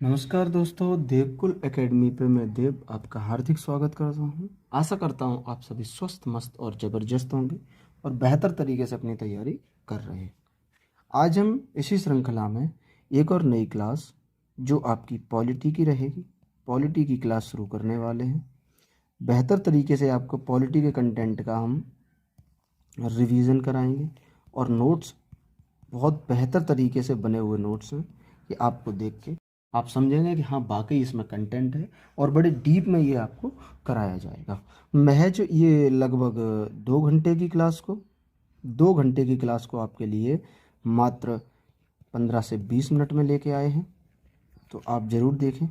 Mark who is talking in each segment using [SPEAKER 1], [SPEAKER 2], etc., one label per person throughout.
[SPEAKER 1] नमस्कार दोस्तों, देवकुल एकेडमी पे मैं देव आपका हार्दिक स्वागत करता हूँ। आशा करता हूँ आप सभी स्वस्थ मस्त और ज़बरदस्त होंगे और बेहतर तरीके से अपनी तैयारी कर रहे हैं। आज हम इसी श्रृंखला में एक और नई क्लास जो आपकी पॉलिटी की रहेगी, पॉलिटी की क्लास शुरू करने वाले हैं। बेहतर तरीके से आपको पॉलिटी के कंटेंट का हम रिवीजन कराएंगे और नोट्स बहुत बेहतर तरीके से बने हुए नोट्स हैं कि आपको देख के आप समझेंगे कि हाँ वाकई इसमें कंटेंट है और बड़े डीप में ये आपको कराया जाएगा। महज ये लगभग 2 घंटे की क्लास को 2 घंटे की क्लास को आपके लिए मात्र 15 से 20 मिनट में लेके आए हैं। तो आप ज़रूर देखें,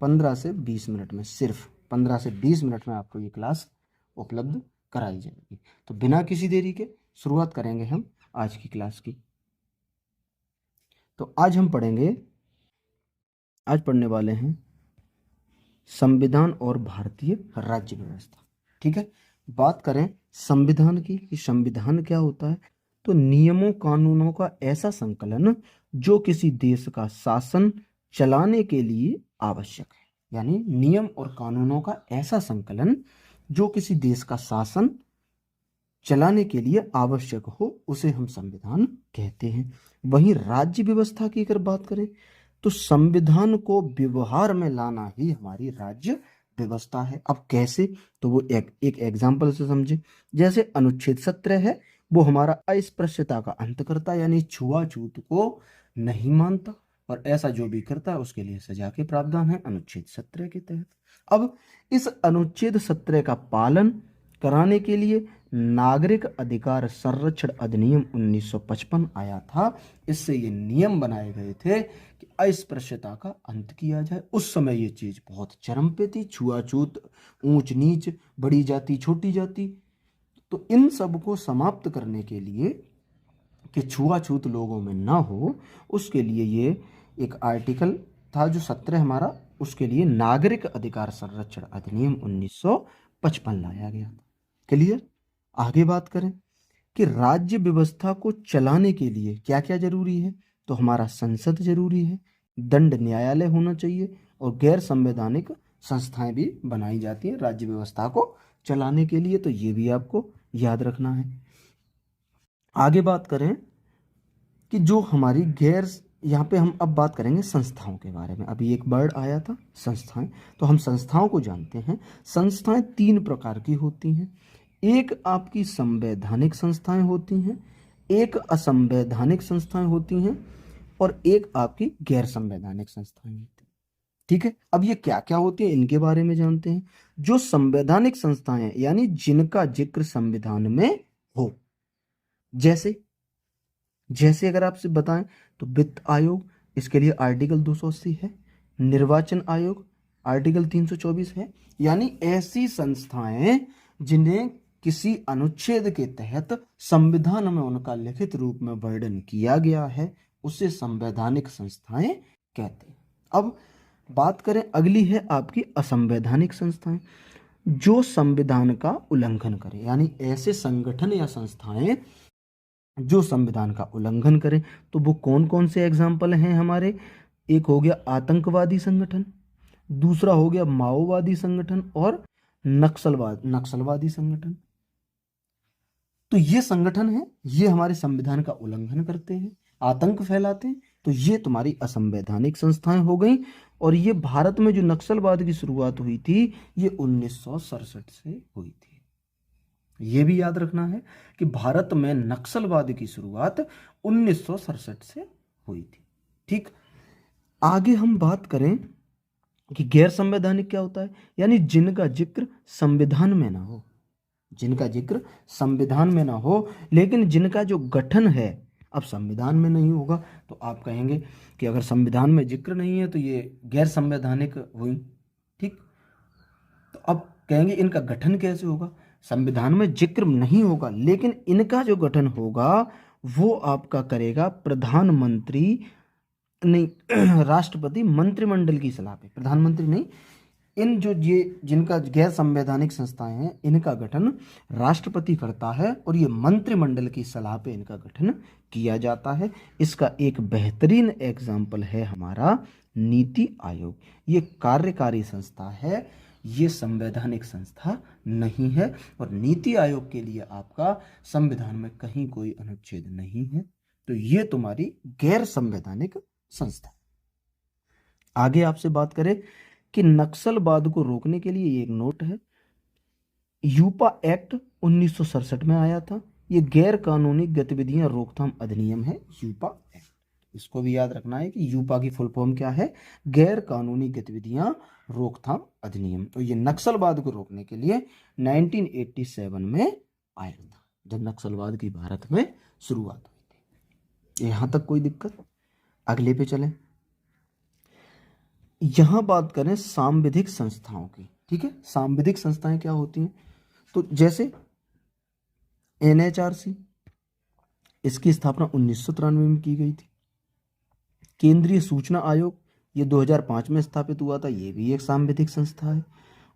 [SPEAKER 1] 15 से 20 मिनट में, सिर्फ 15 से 20 मिनट में आपको ये क्लास उपलब्ध कराई जाएगी। तो बिना किसी देरी के शुरुआत करेंगे हम आज की क्लास की। तो आज पढ़ने वाले हैं संविधान और भारतीय राज्य व्यवस्था। ठीक है, बात करें संविधान की कि संविधान क्या होता है, तो नियमों कानूनों का ऐसा संकलन जो किसी देश का शासन चलाने के लिए आवश्यक है। यानी नियम और कानूनों का ऐसा संकलन जो किसी देश का शासन चलाने के लिए आवश्यक हो, उसे हम संविधान कहते हैं। वहीं राज्य व्यवस्था की अगर बात करें तो संविधान को व्यवहार में लाना ही हमारी राज्य व्यवस्था है। अब कैसे, तो वो एक एग्जाम्पल से समझे। जैसे अनुच्छेद 17 है, वो हमारा अस्पृश्यता का अंत करता है, यानी छुआछूत को नहीं मानता और ऐसा जो भी करता है उसके लिए सजा के प्रावधान है अनुच्छेद 17 के तहत। अब इस अनुच्छेद 17 का पालन कराने के लिए नागरिक अधिकार संरक्षण अधिनियम 1955 आया था। इससे ये नियम बनाए गए थे कि अस्पृश्यता का अंत किया जाए। उस समय ये चीज बहुत चरम पे थी, छुआछूत, ऊंच नीच, बड़ी जाति छोटी जाति। तो इन सब को समाप्त करने के लिए कि छुआछूत लोगों में ना हो, उसके लिए ये एक आर्टिकल था जो 17 हमारा, उसके लिए नागरिक अधिकार संरक्षण अधिनियम 1955 लाया गया था। क्लियर। आगे बात करें कि राज्य व्यवस्था को चलाने के लिए क्या क्या जरूरी है, तो हमारा संसद जरूरी है, दंड न्यायालय होना चाहिए और गैर संवैधानिक संस्थाएं भी बनाई जाती हैं राज्य व्यवस्था को चलाने के लिए। तो ये भी आपको याद रखना है। आगे बात करें कि जो हमारी गैर, यहाँ पे हम अब बात करेंगे संस्थाओं के बारे में। अभी एक वर्ड आया था संस्थाएं, तो हम संस्थाओं को जानते हैं। संस्थाएं 3 प्रकार की होती हैं। एक आपकी संवैधानिक संस्थाएं होती हैं, एक असंवैधानिक संस्थाएं होती हैं और एक आपकी गैर संवैधानिक संस्थाएं होती हैं। ठीक है, अब ये क्या क्या होती है इनके बारे में जानते हैं। जो संवैधानिक संस्थाएं हैं, यानी जिनका जिक्र संविधान में हो, जैसे जैसे अगर आपसे बताएं तो वित्त आयोग, इसके लिए आर्टिकल 280 है। निर्वाचन आयोग आर्टिकल 324 है। यानी ऐसी संस्थाएं जिन्हें किसी अनुच्छेद के तहत संविधान में उनका लिखित रूप में वर्णन किया गया है, उसे संवैधानिक संस्थाएं कहते हैं। अब बात करें, अगली है आपकी असंवैधानिक संस्थाएं, जो संविधान का उल्लंघन करें। यानी ऐसे संगठन या संस्थाएं जो संविधान का उल्लंघन करें। तो वो कौन कौन से एग्जाम्पल हैं हमारे, एक हो गया आतंकवादी संगठन, दूसरा हो गया माओवादी संगठन और नक्सलवादी संगठन। तो ये संगठन है, ये हमारे संविधान का उल्लंघन करते हैं, आतंक फैलाते हैं। तो ये तुम्हारी असंवैधानिक संस्थाएं हो गई। और ये भारत में जो नक्सलवाद की शुरुआत हुई थी, ये 1967 से हुई थी। ये भी याद रखना है कि भारत में नक्सलवाद की शुरुआत 1967 से हुई थी। ठीक। आगे हम बात करें कि गैर संवैधानिक क्या होता है, यानी जिनका जिक्र संविधान में ना हो, जिनका जिक्र संविधान में ना हो लेकिन जिनका जो गठन है अब संविधान में नहीं होगा। तो आप कहेंगे कि अगर संविधान में जिक्र नहीं है तो ये गैर संवैधानिक हुई। ठीक। तो अब कहेंगे इनका गठन कैसे होगा, संविधान में जिक्र नहीं होगा लेकिन इनका जो गठन होगा वो आपका करेगा प्रधानमंत्री नहीं राष्ट्रपति मंत्रिमंडल की सलाह पे, प्रधानमंत्री नहीं, इन जो ये जिनका गैर संवैधानिक संस्थाएं हैं इनका गठन राष्ट्रपति करता है और ये मंत्रिमंडल की सलाह पे इनका गठन किया जाता है। इसका एक बेहतरीन एग्जाम्पल है हमारा नीति आयोग। ये कार्यकारी संस्था है, ये संवैधानिक संस्था नहीं है और नीति आयोग के लिए आपका संविधान में कहीं कोई अनुच्छेद नहीं है। तो ये तुम्हारी गैर संवैधानिक संस्था। आगे आपसे बात करें कि नक्सलवाद को रोकने के लिए एक नोट है, यूपा एक्ट 1967 में आया था। ये गैर कानूनी गतिविधियां रोकथाम अधिनियम है, यूपा एक्ट। इसको भी याद रखना है कि यूपा की फुल फॉर्म क्या है, गैर कानूनी गतिविधियां रोकथाम अधिनियम। तो ये नक्सलवाद को रोकने के लिए 1987 में आया था, जब नक्सलवाद की भारत में शुरुआत हुई थी। यहां तक कोई दिक्कत? अगले पे चलें। यहां बात करें सांविधिक संस्थाओं की, ठीक है। सांविधिक संस्थाएं क्या होती हैं? तो जैसे एनएचआरसी, इसकी स्थापना 1993 में की गई थी। केंद्रीय सूचना आयोग, ये 2005 में स्थापित हुआ था, ये भी एक सांविधिक संस्था है।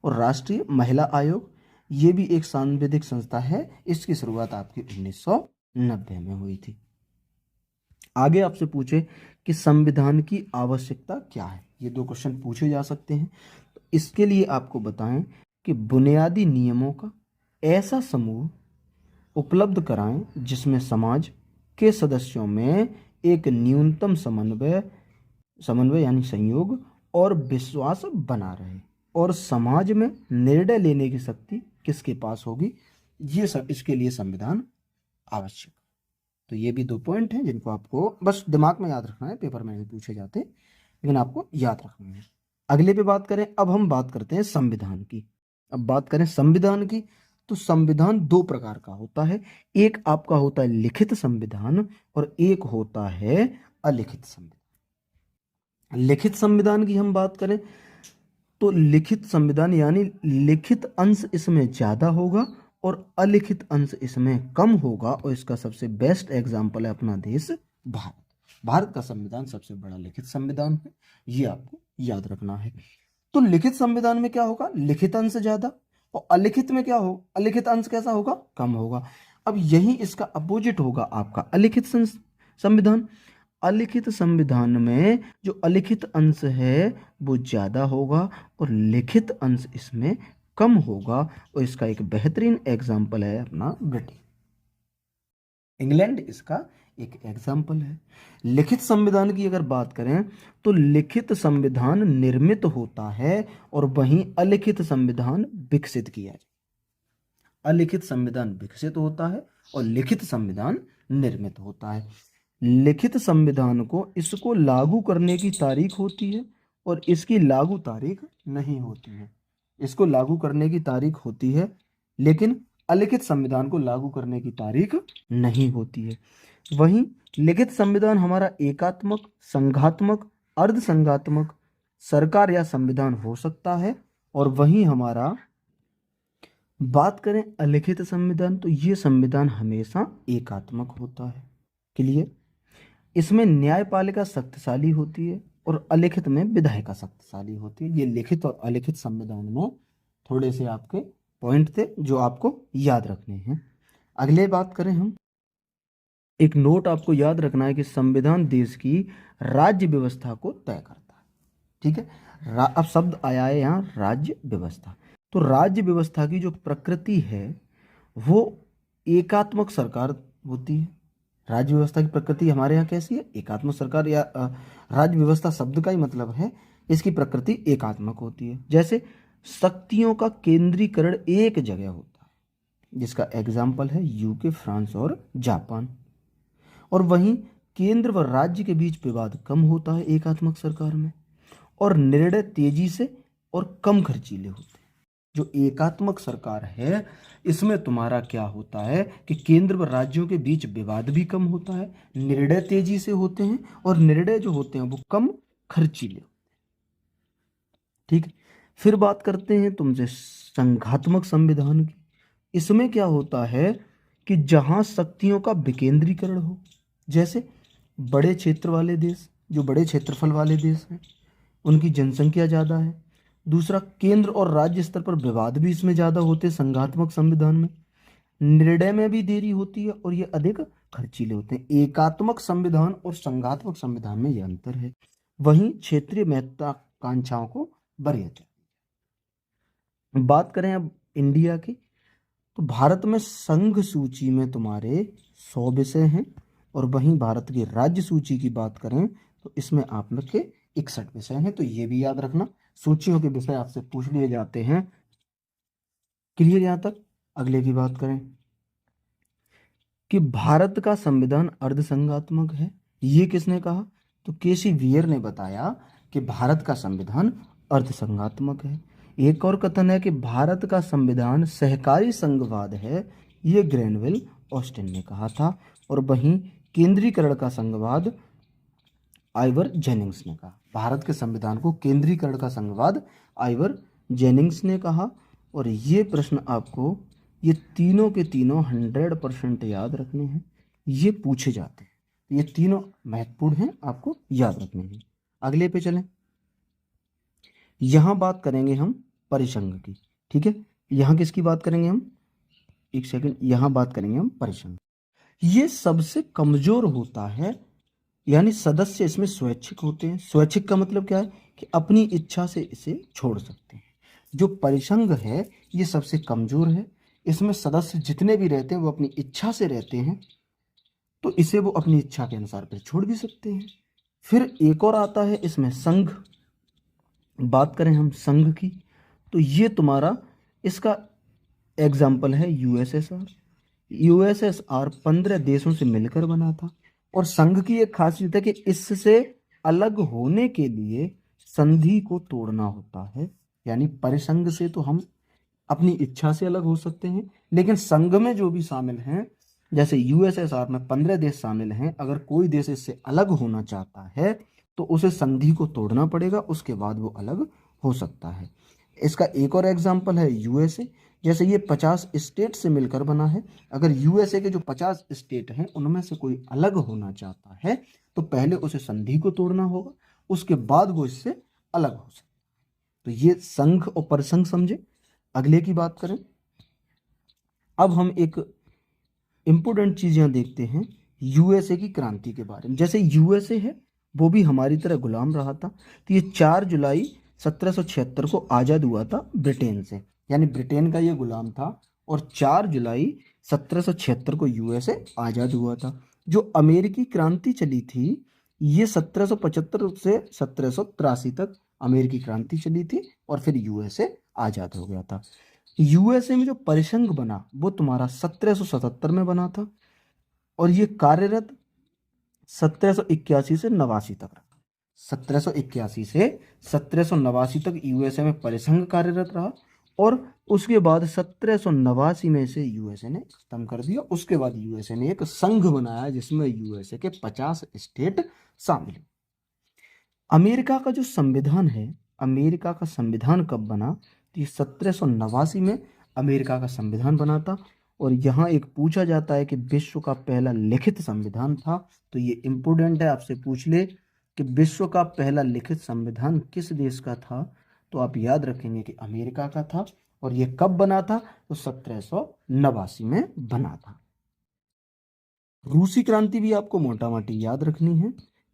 [SPEAKER 1] और राष्ट्रीय महिला आयोग, ये भी एक सांविधिक संस्था है, इसकी शुरुआत आपकी 1990 में हुई थी। आगे आपसे पूछे कि संविधान की आवश्यकता क्या है, ये दो क्वेश्चन पूछे जा सकते हैं। तो इसके लिए आपको बताएं कि बुनियादी नियमों का ऐसा समूह उपलब्ध कराएं जिसमें समाज के सदस्यों में एक न्यूनतम समन्वय यानी संयोग और विश्वास बना रहे, और समाज में निर्णय लेने की शक्ति किसके पास होगी, ये सब इसके लिए संविधान आवश्यक। तो ये भी दो पॉइंट हैं जिनको आपको बस दिमाग में याद रखना है, पेपर में नहीं पूछे जाते लेकिन आपको याद रखना है। अगले पे बात करें, अब हम बात करते हैं संविधान की। अब बात करें संविधान की, तो संविधान दो प्रकार का होता है, एक आपका होता है लिखित संविधान और एक होता है अलिखित संविधान। लिखित संविधान की हम बात करें तो लिखित संविधान यानी लिखित अंश इसमें ज्यादा होगा और अलिखित अंश इसमें कम होगा, और इसका सबसे बेस्ट एग्जाम्पल है अपना देश भारत। भारत का संविधान सबसे बड़ा लिखित संविधान है, ये आपको याद रखना है। तो लिखित संविधान में क्या होगा, लिखित अंश ज्यादा, और अलिखित में क्या हो, अलिखित अंश कैसा होगा, कम होगा। अब यही इसका अपोजिट होगा आपका अलिखित संविधान। अलिखित संविधान में जो अलिखित अंश है वो ज्यादा होगा और लिखित अंश इसमें कम होगा, और इसका एक बेहतरीन एग्जाम्पल है अपना ब्रिटेन, इंग्लैंड इसका एक एग्जाम्पल है। लिखित संविधान की अगर बात करें तो लिखित संविधान निर्मित होता है और वहीं अलिखित संविधान विकसित किया जाए। अलिखित संविधान विकसित होता है और लिखित संविधान निर्मित होता है। लिखित संविधान को इसको लागू करने की तारीख होती है और इसकी लागू तारीख नहीं होती है। इसको लागू करने की तारीख होती है लेकिन अलिखित संविधान को लागू करने की तारीख नहीं होती है। वहीं लिखित संविधान हमारा एकात्मक, संघात्मक, अर्धसंघात्मक सरकार या संविधान हो सकता है, और वहीं हमारा बात करें अलिखित संविधान तो ये संविधान हमेशा एकात्मक होता है। क्लियर? इसमें न्यायपालिका शक्तिशाली होती है और अलिखित में विधायिका शक्तिशाली होती है। ये लिखित और अलिखित संविधान में थोड़े से आपके पॉइंट थे जो आपको याद रखने हैं। अगले बात करें हम, एक नोट आपको याद रखना है कि संविधान देश की राज्य व्यवस्था को तय करता है। ठीक है, अब शब्द आया है यहाँ राज्य व्यवस्था। तो राज्य व्यवस्था की जो प्रकृति है वो एकात्मक सरकार होती है। राज्य व्यवस्था की प्रकृति हमारे यहाँ कैसी है, एकात्मक सरकार, या राज्य व्यवस्था शब्द का ही मतलब है इसकी प्रकृति एकात्मक होती है। जैसे शक्तियों का केंद्रीकरण एक जगह होता है, जिसका एग्जाम्पल है यूके, फ्रांस और जापान। और वहीं केंद्र व राज्य के बीच विवाद कम होता है एकात्मक सरकार में, और निर्णय तेजी से और कम खर्चीले होते हैं। जो एकात्मक सरकार है इसमें तुम्हारा क्या होता है कि केंद्र व राज्यों के बीच विवाद भी कम होता है, निर्णय तेजी से होते हैं, और निर्णय जो होते हैं वो कम खर्चीले होते हैं। ठीक है, फिर बात करते हैं तुमसे संघात्मक संविधान की। इसमें क्या होता है कि जहां शक्तियों का विकेंद्रीकरण हो, जैसे बड़े क्षेत्र वाले देश, जो बड़े क्षेत्रफल वाले देश हैं उनकी जनसंख्या ज़्यादा है, दूसरा, केंद्र और राज्य स्तर पर विवाद भी इसमें ज्यादा होते हैं संघात्मक संविधान में। निर्णय में भी देरी होती है और ये अधिक खर्चीले होते हैं। एकात्मक संविधान और संघात्मक संविधान में यह अंतर है। वहीं क्षेत्रीय महत्वाकांक्षाओं को वरीयता। बात करें अब इंडिया की, तो भारत में संघ सूची में तुम्हारे 100 विषय हैं, और वहीं भारत की राज्य सूची की बात करें तो इसमें आप में के 61 विषय हैं। तो ये भी याद रखना, सूचियों के विषय आपसे पूछ लिए जाते हैं। क्लियर यहां तक? अगले की बात करें कि भारत का संविधान अर्धसंघात्मक है। ये किसने कहा? तो केसी वियर ने बताया कि भारत का संविधान अर्धसंघात्मक है। एक और कथन है कि भारत का संविधान सहकारी संघवाद है। ये ग्रैनवेल ऑस्टिन ने कहा था। और वहीं केंद्रीकरण का संघवाद आइवर जेनिंग्स ने कहा। भारत के संविधान को केंद्रीकरण का संघवाद आइवर जेनिंग्स ने कहा। और ये प्रश्न आपको, ये तीनों के तीनों 100% याद रखने हैं, ये पूछे जाते हैं। ये तीनों महत्वपूर्ण हैं, आपको याद रखने हैं। अगले पे चलें। यहां बात करेंगे हम परिसंघ की। ठीक है, यहां किसकी बात करेंगे हम? एक सेकंड, यहां बात करेंगे हम परिसंघ। ये सबसे कमजोर होता है, यानी सदस्य इसमें स्वैच्छिक होते हैं। स्वैच्छिक का मतलब क्या है? कि अपनी इच्छा से इसे छोड़ सकते हैं। जो परिसंघ है ये सबसे कमजोर है। इसमें सदस्य जितने भी रहते हैं वो अपनी इच्छा से रहते हैं, तो इसे वो अपनी इच्छा के अनुसार फिर छोड़ भी सकते हैं। फिर एक और आता है इसमें संघ। बात करें हम संघ की, तो ये तुम्हारा, इसका एग्जाम्पल है यूएसएसआर। यूएसएसआर 15 देशों से मिलकर बना था। और संघ की एक खासियत है कि इससे अलग होने के लिए संधि को तोड़ना होता है। यानी परिसंघ से तो हम अपनी इच्छा से अलग हो सकते हैं, लेकिन संघ में जो भी शामिल हैं, जैसे यूएसएसआर में 15 देश शामिल हैं, अगर कोई देश इससे अलग होना चाहता है तो उसे संधि को तोड़ना पड़ेगा, उसके बाद वो अलग हो सकता है। इसका एक और एग्जाम्पल है यूएसए। जैसे ये 50 स्टेट से मिलकर बना है। अगर यूएसए के जो 50 स्टेट हैं उनमें से कोई अलग होना चाहता है तो पहले उसे संधि को तोड़ना होगा, उसके बाद वो इससे अलग हो सकता है। तो ये संघ और परिसंघ समझे। अगले की बात करें, अब हम एक इंपोर्टेंट चीज यहां देखते हैं यूएसए की क्रांति के बारे में। जैसे यूएसए है वो भी हमारी तरह गुलाम रहा था। तो ये 4 जुलाई 1776 को आजाद हुआ था ब्रिटेन से, यानी ब्रिटेन का ये गुलाम था। और 4 जुलाई 1776 को यूएसए आजाद हुआ था। जो अमेरिकी क्रांति चली थी ये 1775 से 1783 तक अमेरिकी क्रांति चली थी, और फिर यूएसए आजाद हो गया था। यूएसए में जो परिसंघ बना वो तुम्हारा 1777 में बना था, और ये कार्यरत 1781 से 89 तक रहा। 1781 से 1789 तक यूएसए में परिसंघ कार्यरत रहा, और उसके बाद 1789 में से यूएसए ने खत्म कर दिया। उसके बाद यूएसए ने एक संघ बनाया जिसमें यूएसए के 50 स्टेट शामिल। अमेरिका का जो संविधान है, अमेरिका का संविधान कब बना? तो ये 1789 में अमेरिका का संविधान बना था। और यहाँ एक पूछा जाता है कि विश्व का पहला लिखित संविधान था। तो ये इंपोर्टेंट है, आपसे पूछ ले कि विश्व का पहला लिखित संविधान किस देश का था, तो आप याद रखेंगे कि अमेरिका का था। और ये कब बना था? तो 1789 में बना था। रूसी क्रांति भी आपको मोटा मोटी याद रखनी है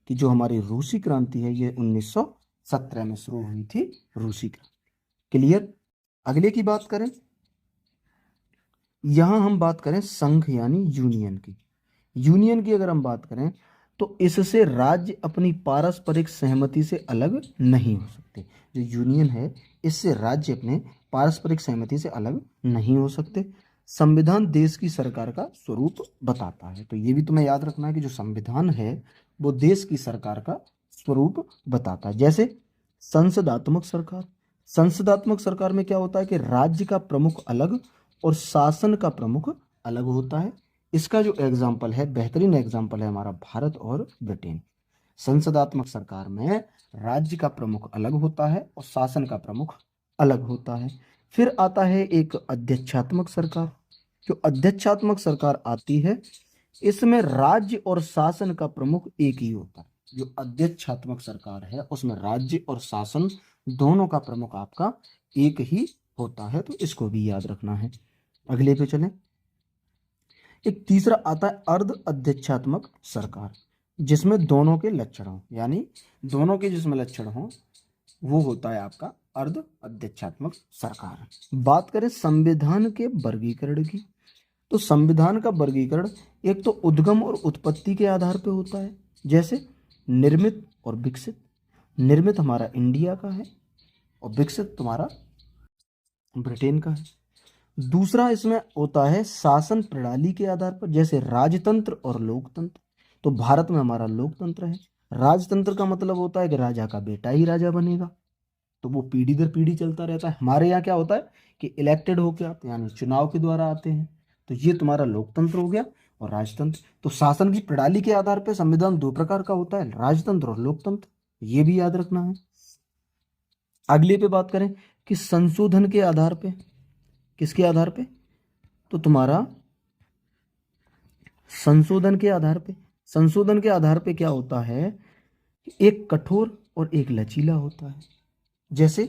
[SPEAKER 1] कि जो हमारी रूसी क्रांति है ये 1917 में शुरू हुई थी, रूसी क्रांति। क्लियर? अगले की बात करें, यहां हम बात करें संघ यानी यूनियन की। यूनियन की अगर हम बात करें तो इससे राज्य अपनी पारस्परिक सहमति से अलग नहीं हो सकते। जो यूनियन है इससे राज्य अपने पारस्परिक सहमति से अलग नहीं हो सकते। संविधान देश की सरकार का स्वरूप बताता है। तो ये भी तुम्हें याद रखना है कि जो संविधान है वो देश की सरकार का स्वरूप बताता है। जैसे संसदात्मक सरकार, संसदात्मक सरकार में क्या होता है कि राज्य का प्रमुख अलग और शासन का प्रमुख अलग होता है। इसका जो एग्जाम्पल है, बेहतरीन एग्जाम्पल है हमारा भारत और ब्रिटेन। संसदात्मक सरकार में राज्य का प्रमुख अलग होता है और शासन का प्रमुख अलग होता है। फिर आता है एक अध्यक्षात्मक सरकार। जो अध्यक्षात्मक सरकार आती है इसमें राज्य और शासन का प्रमुख एक ही होता है। जो अध्यक्षात्मक सरकार है उसमें राज्य और शासन दोनों का प्रमुख आपका एक ही होता है, तो इसको भी याद रखना है। अगले पे चलें। एक तीसरा आता है अर्ध अध्यक्षात्मक सरकार, जिसमें दोनों के लक्षण हो, यानी दोनों के जिसमें लक्षण हो वो होता है आपका अर्ध अध्यक्षात्मक सरकार। बात करें संविधान के वर्गीकरण की, तो संविधान का वर्गीकरण एक तो उद्गम और उत्पत्ति के आधार पर होता है, जैसे निर्मित और विकसित। निर्मित हमारा इंडिया का है और विकसित तुम्हारा ब्रिटेन का है। दूसरा इसमें होता है शासन प्रणाली के आधार पर, जैसे राजतंत्र और लोकतंत्र। तो भारत में हमारा लोकतंत्र है। राजतंत्र का मतलब होता है कि राजा का बेटा ही राजा बनेगा, तो वो पीढ़ी दर पीढ़ी चलता रहता है। हमारे यहाँ क्या होता है कि इलेक्टेड होके आते हैं, यानी चुनाव के द्वारा आते हैं। तो ये तुम्हारा लोकतंत्र हो गया और राजतंत्र। तो शासन की प्रणाली के आधार पर संविधान दो प्रकार का होता है, राजतंत्र और लोकतंत्र, ये भी याद रखना है। अगले पे बात करें कि संशोधन के आधार पे, किसके आधार पे, तो तुम्हारा संशोधन के आधार पे। संशोधन के आधार पे क्या होता है कि एक कठोर और एक लचीला होता है। जैसे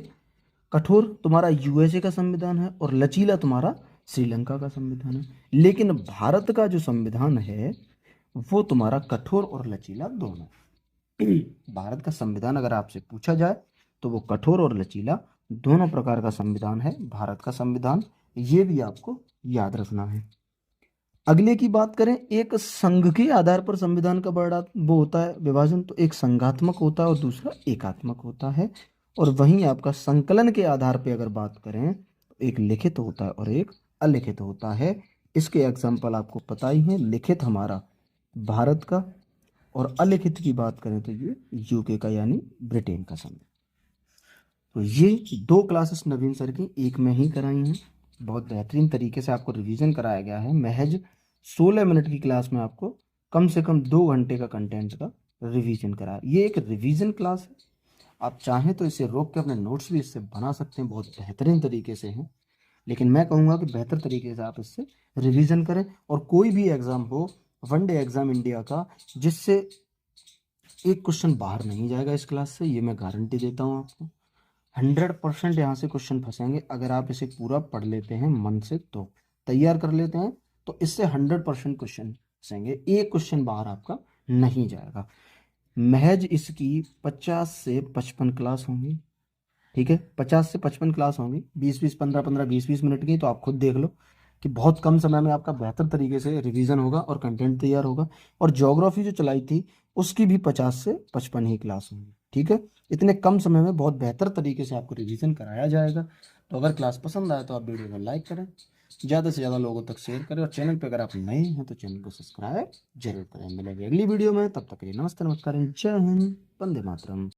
[SPEAKER 1] कठोर तुम्हारा यूएसए का संविधान है और लचीला तुम्हारा श्रीलंका का संविधान है। लेकिन भारत का जो संविधान है वो तुम्हारा कठोर और लचीला दोनों। भारत का संविधान अगर आपसे पूछा जाए तो वो कठोर और लचीला दोनों प्रकार का संविधान है भारत का संविधान, ये भी आपको याद रखना है। अगले की बात करें, एक संघ के आधार पर संविधान का बड़ा वो होता है विभाजन, तो एक संघात्मक होता है और दूसरा एकात्मक होता है। और वहीं आपका संकलन के आधार पर अगर बात करें तो एक लिखित होता है और एक अलिखित होता है। इसके एग्जाम्पल आपको पता ही है, लिखित हमारा भारत का और अलिखित की बात करें तो ये यूके का यानी ब्रिटेन का संविधान। तो ये दो क्लासेस नवीन सर की एक में ही कराई हैं। बहुत बेहतरीन तरीके से आपको रिवीजन कराया गया है। महज 16 मिनट की क्लास में आपको कम से कम 2 घंटे का कंटेंट का रिवीजन कराया। ये एक रिवीजन क्लास है, आप चाहें तो इसे रोक के अपने नोट्स भी इससे बना सकते हैं, बहुत बेहतरीन तरीके से हैं। लेकिन मैं कहूँगा कि बेहतर तरीके से आप इससे रिवीजन करें। और कोई भी एग्ज़ाम हो, वनडे एग्ज़ाम इंडिया का, जिससे एक क्वेश्चन बाहर नहीं जाएगा इस क्लास से, ये मैं गारंटी देता हूँ आपको। 100% यहाँ से क्वेश्चन फंसेंगे अगर आप इसे पूरा पढ़ लेते हैं मन से, तो तैयार कर लेते हैं तो इससे 100% क्वेश्चन फंसेंगे, एक क्वेश्चन बाहर आपका नहीं जाएगा। महज इसकी 50 से 55 क्लास होंगी, ठीक है, 50 से 55 क्लास होंगी, 20-20 15-15 20-20 मिनट की। तो आप खुद देख लो कि बहुत कम समय में आपका बेहतर तरीके से रिवीजन होगा और कंटेंट तैयार होगा। और ज्योग्राफी जो चलाई थी उसकी भी 50 से 55 ही क्लास होंगी, ठीक है। इतने कम समय में बहुत बेहतर तरीके से आपको रिवीजन कराया जाएगा। तो अगर क्लास पसंद आए तो आप वीडियो को लाइक करें, ज़्यादा से ज़्यादा लोगों तक शेयर करें, और चैनल पर अगर आप नए हैं तो चैनल को सब्सक्राइब जरूर करें। मिलेंगे अगली वीडियो में, तब तक के लिए नमस्ते, नमस्कार, जय हिंद, वंदे मातरम।